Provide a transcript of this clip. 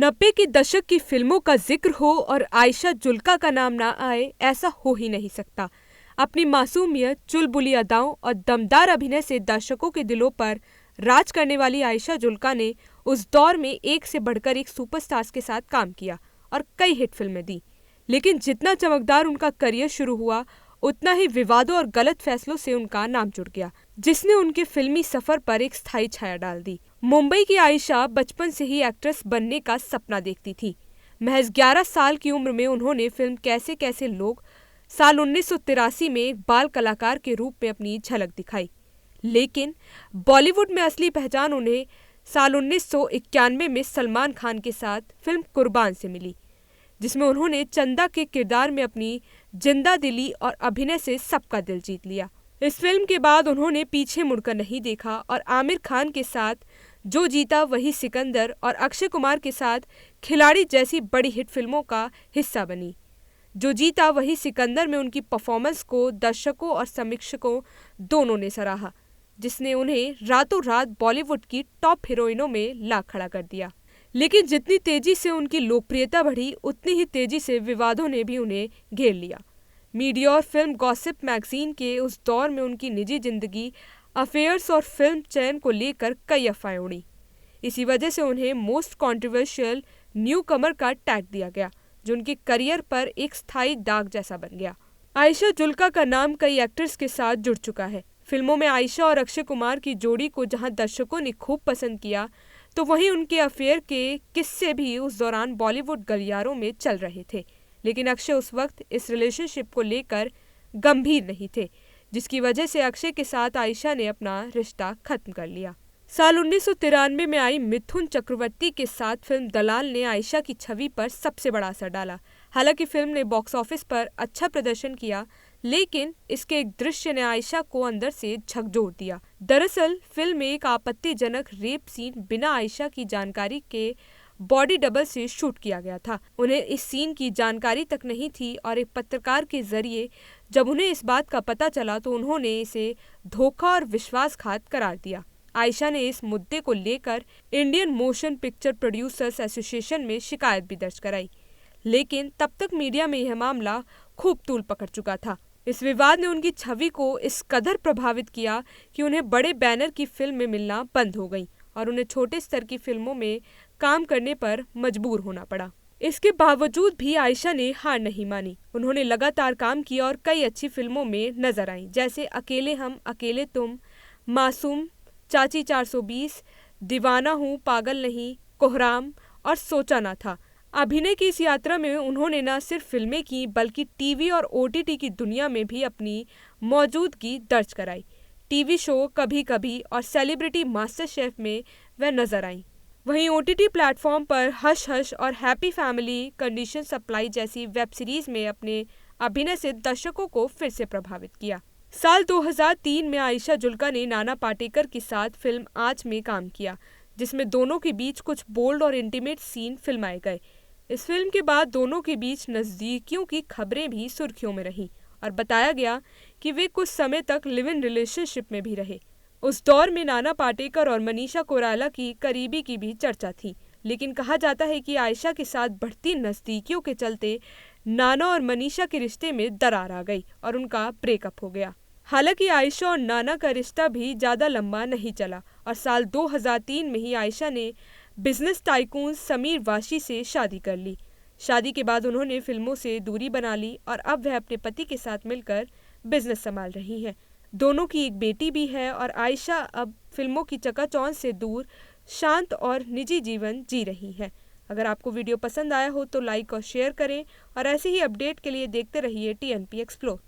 90 के दशक की फिल्मों का जिक्र हो और आयशा जुल्का का नाम ना आए, ऐसा हो ही नहीं सकता। अपनी मासूमियत, चुलबुली अदाओं और दमदार अभिनय से दर्शकों के दिलों पर राज करने वाली आयशा जुल्का ने उस दौर में एक से बढ़कर एक सुपरस्टार्स के साथ काम किया और कई हिट फिल्में दी। लेकिन जितना चमकदार उनका करियर शुरू हुआ, उतना ही विवादों और गलत फैसलों से उनका नाम जुड़ गया, जिसने उनके फिल्मी सफर पर एक स्थायी छाया डाल दी। मुंबई की आयशा बचपन से ही एक्ट्रेस बनने का सपना देखती थी। महज 11 साल की उम्र में उन्होंने फिल्म कैसे कैसे लोग साल 1983 में एक बाल कलाकार के रूप में अपनी झलक दिखाई। लेकिन बॉलीवुड में असली पहचान उन्हें साल 1991 में सलमान खान के साथ फिल्म कुर्बान से मिली, जिसमें उन्होंने चंदा के किरदार में अपनी जिंदा दिली और अभिनय से सबका दिल जीत लिया। इस फिल्म के बाद उन्होंने पीछे मुड़कर नहीं देखा और आमिर खान के साथ जो जीता वही सिकंदर और अक्षय कुमार के साथ खिलाड़ी जैसी बड़ी हिट फिल्मों का हिस्सा बनी। जो जीता वही सिकंदर में उनकी परफॉर्मेंस को दर्शकों और समीक्षकों दोनों ने सराहा, जिसने उन्हें रातों रात बॉलीवुड की टॉप हीरोइनों में ला खड़ा कर दिया। लेकिन जितनी तेजी से उनकी लोकप्रियता बढ़ी, उतनी ही तेजी से विवादों ने भी उन्हें घेर लिया। मीडिया और फिल्म गॉसिप मैगजीन के उस दौर में उनकी निजी जिंदगी, अफेयर्स और फिल्म चयन को लेकर कई अफवाहें उड़ी। इसी वजह से उन्हें मोस्ट कॉन्ट्रोवर्शियल न्यू कमर का टैग दिया गया, जो उनके करियर पर एक स्थायी दाग जैसा बन गया। आयशा जुल्का का नाम कई एक्टर्स के साथ जुड़ चुका है। फिल्मों में आयशा और अक्षय कुमार की जोड़ी को जहां दर्शकों ने खूब पसंद किया, तो वहीं उनके अफेयर के किस्से भी उस दौरान बॉलीवुड गलियारों में चल रहे थे। लेकिन अक्षय उस वक्त इस रिलेशनशिप को लेकर गंभीर नहीं थे, जिसकी वजह से अक्षय के साथ आयशा ने अपना रिश्ता खत्म कर लिया। साल 1993 में आई मिथुन चक्रवर्ती के साथ फिल्म दलाल ने आयशा की छवि पर सबसे बड़ा असर डाला। हालांकि फिल्म ने बॉक्स ऑफिस पर अच्छा प्रदर्शन किया, लेकिन इसके एक दृश्य ने आयशा को अंदर से झकझोर दिया। दरअसल फिल्म में एक आपत्तिजनक रेप सीन बिना आयशा की जानकारी के बॉडी डबल से शूट किया गया था। उन्हें इस सीन की जानकारी तक नहीं थी और एक पत्रकार के जरिए जब उन्हें इस बात का पता चला, तो उन्होंने इसे धोखा और विश्वासघात करार दिया। आयशा ने इस मुद्दे को लेकर Indian motion picture producers association में शिकायत भी दर्ज कराई, लेकिन तब तक मीडिया में यह मामला खूब तूल पकड़ चुका था। इस विवाद ने उनकी छवि को इस कदर प्रभावित किया कि उन्हें बड़े बैनर की फिल्म में मिलना बंद हो गई और उन्हें छोटे स्तर की फिल्मों में काम करने पर मजबूर होना पड़ा। इसके बावजूद भी आयशा ने हार नहीं मानी। उन्होंने लगातार काम किया और कई अच्छी फिल्मों में नजर आईं, जैसे अकेले हम, अकेले तुम, मासूम, चाची 420, दीवाना हूँ, पागल नहीं, कोहराम और सोचा ना था। अभिनय की इस यात्रा में उन्होंने न सिर्फ फिल्में की, बल्कि टीवी और ओटीटी की दुनिया में भी अपनी मौजूदगी दर्ज कराई। टीवी शो कभी कभी और सेलिब्रिटी मास्टर शेफ में वह नजर आईं। वहीं ओटीटी प्लेटफॉर्म पर हश हश और हैप्पी फैमिली कंडीशन सप्लाई जैसी वेब सीरीज में अपने अभिनय से दर्शकों को फिर से प्रभावित किया। साल 2003 में आयशा जुल्का ने नाना पाटेकर के साथ फिल्म आँच में काम किया, जिसमें दोनों के बीच कुछ बोल्ड और इंटीमेट सीन फिल्माए गए। इस फिल्म के बाद दोनों के बीच नज़दीकियों की खबरें भी सुर्खियों में रहीं और बताया गया कि वे कुछ समय तक लिव इन रिलेशनशिप में भी रहे। उस दौर में नाना पाटेकर और मनीषा कोइराला की करीबी की भी चर्चा थी, लेकिन कहा जाता है कि आयशा के साथ बढ़ती नज़दीकियों के चलते नाना और मनीषा के रिश्ते में दरार आ गई और उनका ब्रेकअप हो गया। हालांकि आयशा और नाना का रिश्ता भी ज़्यादा लंबा नहीं चला और साल 2003 में ही आयशा ने बिजनेस टाइकून समीर वाशी से शादी कर ली। शादी के बाद उन्होंने फिल्मों से दूरी बना ली और अब वह अपने पति के साथ मिलकर बिजनेस संभाल रही हैं। दोनों की एक बेटी भी है और आयशा अब फिल्मों की चकाचौंध से दूर शांत और निजी जीवन जी रही हैं। अगर आपको वीडियो पसंद आया हो तो लाइक और शेयर करें और ऐसे ही अपडेट के लिए देखते रहिए TNP एक्सप्लोर।